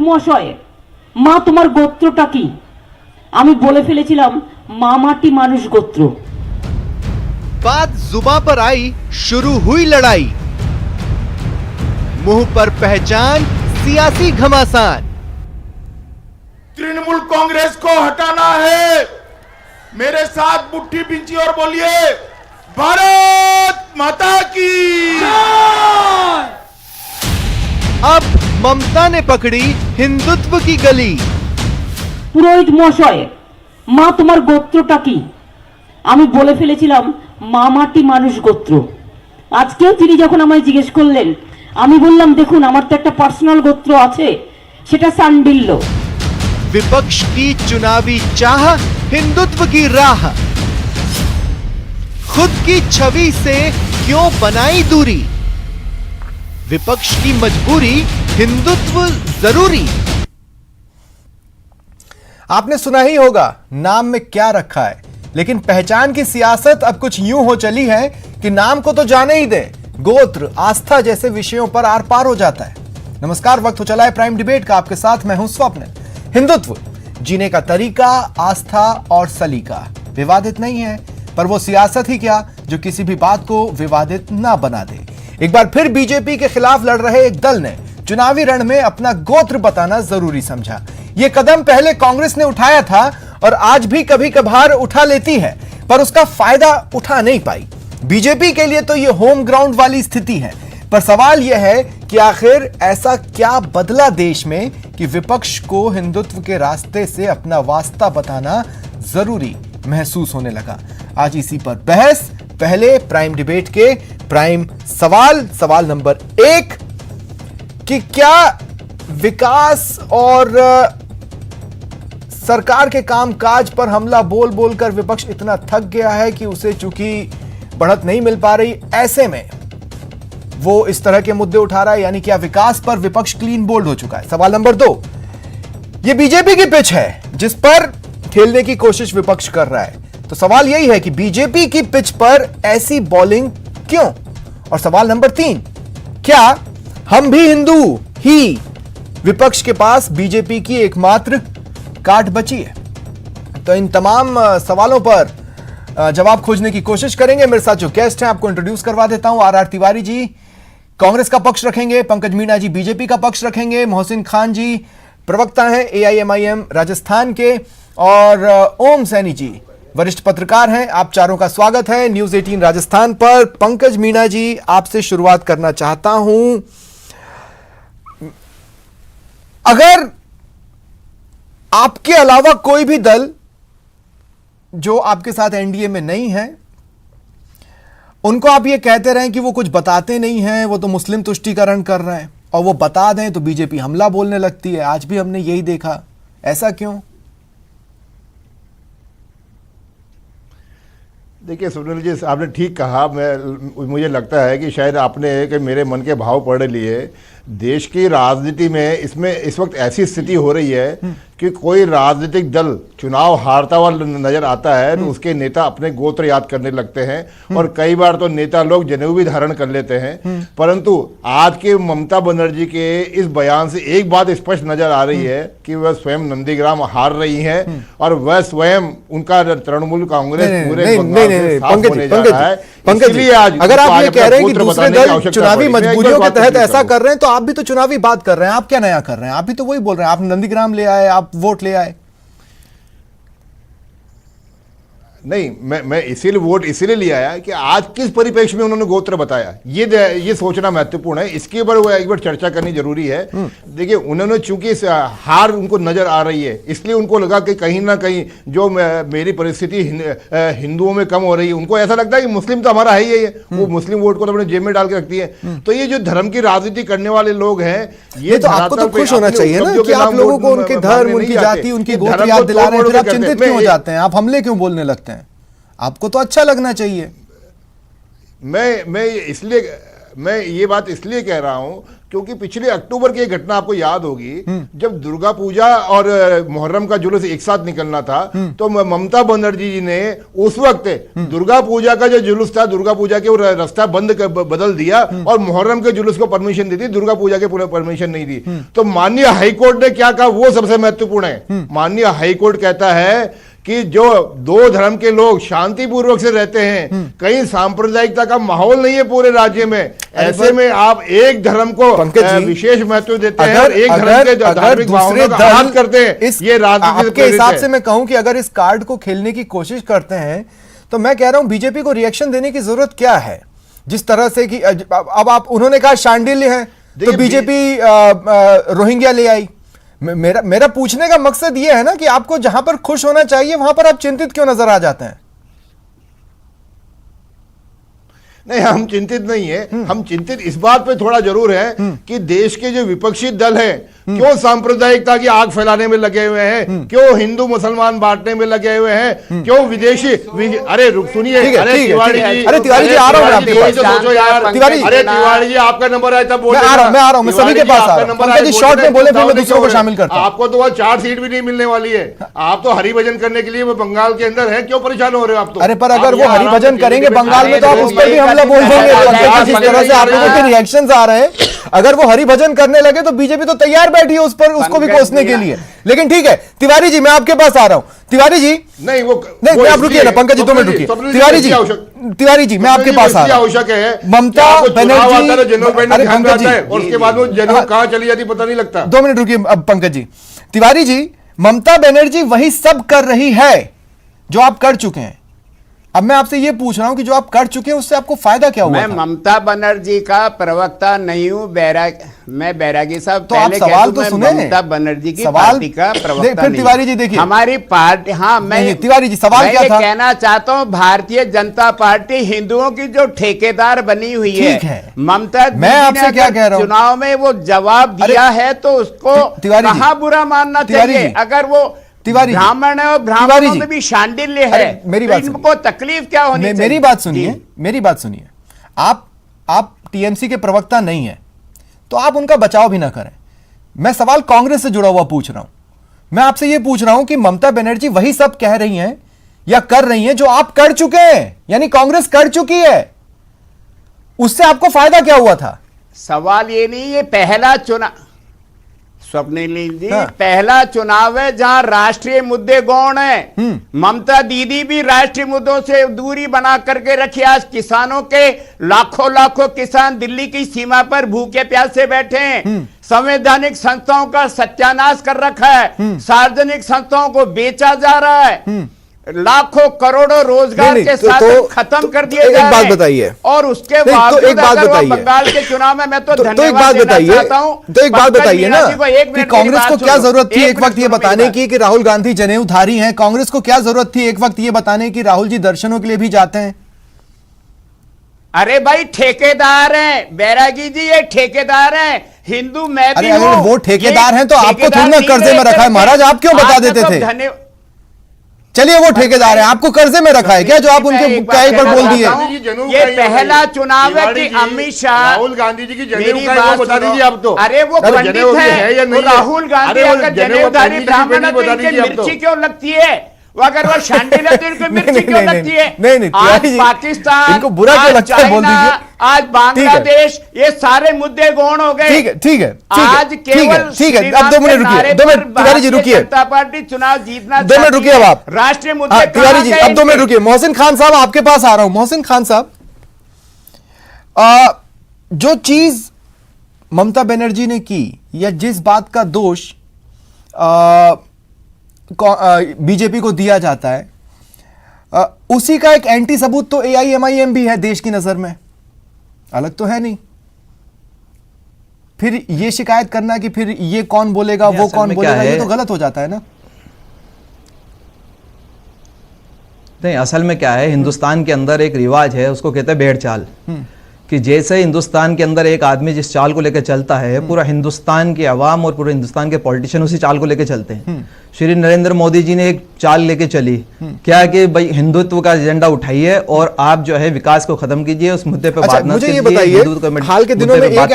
মশাই, মা তোমার গোত্রটা কি? আমি বলে ফেলেছিলাম মা মাটি মানুষ গোত্র। बात जुबां पर आई, शुरू हुई लड़ाई। मुंह पर पहचान, सियासी घमासान। तृणमूल कांग्रेस को हटाना है। मेरे साथ मुट्ठी बिंची और बोलिए भारत माता की। अब ममता ने पकड़ी हिंदुत्व की गली। পুরোহিত মশাই, মা তোমার গোত্রটা কি? আমি বলে ফেলেছিলাম মা মাটি মানুষ গোত্র। আজকেও তিনি যখন আমায় জিজ্ঞেস করলেন, আমি বললাম দেখুন আমার তো একটা পার্সোনাল গোত্র আছে, সেটা সান্ডিল্য। विपक्ष की चुनावी चाह, हिंदुत्व की राह। खुद की छवि से क्यों बनाई दूरी? विपक्ष की मजबूरी, हिंदुत्व जरूरी। आपने सुना ही होगा नाम में क्या रखा है, लेकिन पहचान की सियासत अब कुछ यूं हो चली है कि नाम को तो जाने ही दे, गोत्र, आस्था जैसे विषयों पर आर पार हो जाता है। नमस्कार, वक्त हो चला है प्राइम डिबेट का। आपके साथ मैं हूं स्वप्न। हिंदुत्व जीने का तरीका, आस्था और सलीका विवादित नहीं है, पर वो सियासत ही क्या जो किसी भी बात को विवादित ना बना दे। एक बार फिर बीजेपी के खिलाफ लड़ रहे एक दल ने चुनावी रण में अपना गोत्र बताना जरूरी समझा। यह कदम पहले कांग्रेस ने उठाया था और आज भी कभी कभार उठा लेती है, पर उसका फायदा उठा नहीं पाई। बीजेपी के लिए तो यह होम ग्राउंड वाली स्थिति है, पर सवाल यह है कि आखिर ऐसा क्या बदला देश में कि विपक्ष को हिंदुत्व के रास्ते से अपना वास्ता बताना जरूरी महसूस होने लगा। आज इसी पर बहस। पहले प्राइम डिबेट के प्राइम सवाल नंबर 1 कि क्या विकास और सरकार के कामकाज पर हमला बोल बोलकर विपक्ष इतना थक गया है कि उसे चूंकि बढ़त नहीं मिल पा रही, ऐसे में वो इस तरह के मुद्दे उठा रहा है, यानी क्या विकास पर विपक्ष क्लीन बोल्ड हो चुका है? सवाल नंबर 2, ये बीजेपी की पिच है जिस पर खेलने की कोशिश विपक्ष कर रहा है, तो सवाल यही है कि बीजेपी की पिच पर ऐसी बॉलिंग क्यों? और सवाल नंबर 3, क्या हम भी हिंदू ही विपक्ष के पास बीजेपी की एकमात्र काट बची है? तो इन तमाम सवालों पर जवाब खोजने की कोशिश करेंगे। मेरे साथ जो गेस्ट हैं आपको इंट्रोड्यूस करवा देता हूं। आर तिवारी जी कांग्रेस का पक्ष रखेंगे, पंकज मीणा जी बीजेपी का पक्ष रखेंगे, मोहसिन खान जी प्रवक्ता हैं AIMIM राजस्थान के, और ओम सैनी जी वरिष्ठ पत्रकार हैं। आप चारों का स्वागत है न्यूज 18 राजस्थान पर। पंकज मीणा जी, आपसे शुरुआत करना चाहता हूं। अगर आपके अलावा कोई भी दल जो आपके साथ एनडीए में नहीं है, उनको आप ये कहते रहें कि वो कुछ बताते नहीं हैं, वो तो मुस्लिम तुष्टीकरण कर रहे हैं, और वो बता दें तो बीजेपी हमला बोलने लगती है। आज भी हमने यही देखा, ऐसा क्यों? देखिए सुनील जी, आपने ठीक कहा। मुझे लगता है कि शायद आपने कि मेरे मन के भाव पढ़ लिए। देश की राजनीति में इसमें इस वक्त ऐसी स्थिति हो रही है कि कोई राजनीतिक दल चुनाव हारता हुआ नजर आता है तो उसके नेता अपने गोत्र याद करने लगते हैं, और कई बार तो नेता लोग जनेऊ भी धारण कर लेते हैं। परंतु आज के ममता बनर्जी के इस बयान से एक बात स्पष्ट नजर आ रही है कि वह स्वयं नंदीग्राम हार रही है, और वह स्वयं उनका तृणमूल कांग्रेस पूरे पंकज, अगर आप ये कह रहे हैं कि दूसरे दल चुनावी मजबूरियों के तहत ऐसा कर रहे हैं, तो आप भी तो चुनावी बात कर रहे हैं। आप क्या नया कर रहे हैं? आप भी तो वही बोल रहे हैं, आप नंदीग्राम ले आए, आप वोट ले आए। नहीं, मैं इसीलिए वोट इसीलिए लिया है कि आज किस परिप्रेक्ष्य में उन्होंने गोत्र बताया, ये सोचना महत्वपूर्ण है। इसके ऊपर एक बार चर्चा करनी जरूरी है। देखिए, उन्होंने चूंकि हार उनको नजर आ रही है, इसलिए उनको लगा कि कहीं ना कहीं जो मेरी परिस्थिति हिंदुओं में कम हो रही है, उनको ऐसा लगता है कि मुस्लिम तो हमारा है ही है, वो मुस्लिम वोट को तो अपने जेब में डाल के रखती है। तो ये जो धर्म की राजनीति करने वाले लोग हैं, ये तो आपको तो खुश होना चाहिए ना कि आप लोगों को उनके धर्म, उनकी जाति, उनकी गोत्र याद दिला रहे हैं, फिर आप चिंतित क्यों हो जाते हैं? आप हमले क्यों बोलने लगते हैं? आपको तो अच्छा लगना चाहिए। मैं इसलिए मैं ये बात इसलिए कह रहा हूं क्योंकि पिछले अक्टूबर की एक घटना आपको याद होगी, जब दुर्गा पूजा और मुहर्रम का जुलूस एक साथ निकलना था, तो ममता बनर्जी जी ने उस वक्त दुर्गा पूजा का जो जुलूस था, दुर्गा पूजा के रास्ता बदल दिया और मुहर्रम के जुलूस को परमिशन दी थी, दुर्गा पूजा के पूरे परमिशन नहीं दी। तो माननीय हाईकोर्ट ने क्या कहा, वो सबसे महत्वपूर्ण है। माननीय हाईकोर्ट कहता है कि जो दो धर्म के लोग शांतिपूर्वक से रहते हैं, कहीं सांप्रदायिकता का माहौल नहीं है पूरे राज्य में, ऐसे में आप एक धर्म को विशेष महत्व देते हैं और एक धर्म के धार्मिक भावनाओं का आघात करते हैं। ये राजनीति के हिसाब से मैं कहूं कि अगर इस कार्ड को खेलने की कोशिश करते हैं तो मैं कह रहा हूं बीजेपी को रिएक्शन देने की जरूरत क्या है। जिस तरह से कि अब आप उन्होंने कहा शांडिल्य है तो बीजेपी रोहिंग्या ले आई। मेरा पूछने का मकसद यह है ना कि आपको जहां पर खुश होना चाहिए वहां पर आप चिंतित क्यों नजर आ जाते हैं? नहीं, हम चिंतित नहीं है। हम चिंतित इस बात पे थोड़ा जरूर है कि देश के जो विपक्षी दल हैं क्यों सांप्रदायिकता की आग फैलाने में लगे हुए हैं, क्यों हिंदू मुसलमान बांटने में लगे हुए हैं, क्यों विदेशी अरे सुनिए, अरे तिवारी जी आ रहा हूं, सोचो यार तिवारी, अरे तिवारी जी आपका नंबर आया तब बोले, मैं आ रहा हूं, मैं सभी के पास आ रहा हूं। शॉर्ट में बोले फिर मैं दूसरों को शामिल करता हूं। आपको तो वह 4 सीट भी नहीं मिलने वाली है। आप तो हरिभजन करने के लिए वो बंगाल के अंदर है, क्यों परेशान हो रहे हो आप? तो अरे पर अगर वो हरिभजन करेंगे बंगाल में तो आप उस पर भी हमला बोल देंगे। जिस तरह से आप लोगों के रिएक्शंस आ रहे हैं, अगर वो हरिभजन करने लगे तो बीजेपी तो तैयार बैठी है उस पर, उसको भी कोसने के लिए। लेकिन ठीक है तिवारी जी, मैं आपके पास आ रहा हूं। तिवारी जी नहीं, आप रुकिए ना, पंकज जी 2 मिनट रुकिए। तिवारी जी मैं आपके पास आ रहा हूं। आवश्यक है ममता बनर्जी, और उसके बाद वो जनरल कहां चली जाती पता नहीं लगता। 2 मिनट रुकिए अब पंकज जी। तिवारी जी, ममता बनर्जी वही सब कर रही है जो आप कर चुके हैं। अब मैं आपसे ये पूछ रहा हूं कि जो आप कर चुके हैं उससे आपको फायदा क्या हुआ? मैं ममता बनर्जी का प्रवक्ता नहीं हूं, मैं बैरागी साहब तो आप सवाल तो सुने। ममता बनर्जी की पार्टी का प्रवक्ता फिर तिवारी जी देखिए, हमारी पार्टी, हाँ मैं तिवारी जी सवाल क्या था? कहना चाहता हूं भारतीय जनता पार्टी हिंदुओं की जो ठेकेदार बनी हुई है, ममता मैं आपसे क्या कह रहा हूं, चुनाव में वो जवाब दिया है तो उसको कहां बुरा मानना चाहिए? अगर वो ब्राह्मण है और ब्राह्मणों में भी शांडिल्य है, मेरी बात सुनिए, इनको तकलीफ क्या होनी चाहिए? मेरी बात सुनिए। आप टीएमसी के प्रवक्ता नहीं है तो आप उनका बचाव भी ना करें। मैं सवाल कांग्रेस से जुड़ा हुआ पूछ रहा हूं। मैं आपसे यह पूछ रहा हूं कि ममता बनर्जी वही सब कह रही हैं या कर रही हैं जो आप कर चुके हैं, यानी कांग्रेस कर चुकी है, उससे आपको फायदा क्या हुआ था? सवाल ये नहीं, ये पहला चुनाव, स्वप्निल जी, पहला चुनाव है जहां राष्ट्रीय मुद्दे गौण है। ममता दीदी भी राष्ट्रीय मुद्दों से दूरी बना करके रखी। आज किसानों के लाखों किसान दिल्ली की सीमा पर भूखे प्यासे बैठे हैं। संवैधानिक संस्थाओं का सत्यानाश कर रखा है, सार्वजनिक संस्थाओं को बेचा जा रहा है, लाखों करोड़ों रोजगार के साथ खत्म कर दिए जा रहे हैं। बताइए, और उसके बाद एक बात बताइए, बंगाल के चुनाव में मैं तो धन्यवाद देना चाहता हूं। तो एक बात बताइए ना कि कांग्रेस को क्या जरूरत थी एक वक्त ये बताने की कि राहुल गांधी जनेऊधारी हैं? कांग्रेस को क्या जरूरत थी एक वक्त ये बताने की राहुल जी दर्शनों के लिए भी जाते हैं? अरे भाई ठेकेदार हैं बैरागी जी, ये ठेकेदार हैं। हिंदू मैं भी हूं। वो ठेकेदार हैं तो आपको थोड़ी ना कर्जे में रखा है महाराज, आप क्यों बता देते थे? चलिए वो ठेकेदार है, आपको कर्जे में रखा है क्या जो आप उनके क्या पर बोल दिए? ये पहला चुनाव है कि अमित शाह, राहुल गांधी जी की जनेऊ बता दीजिए आप तो। अरे वो पंडित है राहुल गांधी, अगर जनेऊधारी ब्राह्मण है तो इनकी मिर्ची क्यों लगती है? वो अगर वो शांडिल है तो इनको मिर्ची क्यों लगती है? नहीं, आज पाकिस्तान, इनको बुरा क्यों लगता है बोल दीजिए। आज बांग्लादेश, ये सारे मुद्दे गौण हो गए। ठीक है आज केवल ठीक है। अब 2 मिनट रुकिए, 2 मिनट तिवारी जी रुकिए। जनता पार्टी चुनाव जीतना 2 मिनट रुकिए अब आप। राष्ट्रीय मुद्दे तिवारी जी अब 2 मिनट रुकिए। मोहसिन खान साहब आपके पास आ रहा हूं। मोहसिन खान साहब, जो चीज ममता बनर्जी ने की या जिस बात का दोष बीजेपी को दिया जाता है, उसी का एक एंटी सबूत तो एआईएमआईएम भी है देश की नजर में, अलग तो है नहीं। फिर ये शिकायत करना कि फिर ये कौन बोलेगा वो कौन बोलेगा, ये तो गलत हो जाता है ना। नहीं, असल में क्या है, हिंदुस्तान के अंदर एक रिवाज है, उसको कहते हैं भेड़ चाल। कि जैसे हिंदुस्तान के अंदर एक आदमी जिस चाल को लेकर चलता है, पूरा हिंदुस्तान की आवाम और पूरे हिंदुस्तान के पॉलिटिशियन उसी चाल को लेकर चलते हैं। श्री नरेंद्र मोदी जी ने एक चाल लेके चली, क्या कि भाई हिंदुत्व का एजेंडा उठाइए और आप जो है विकास को खत्म कीजिए, उस मुद्दे पे अच्छा, बात ना मुझे ये कीजिए, बताइए, हिंदुत्व के हाल के दिनों मुद्दे में पे बात एक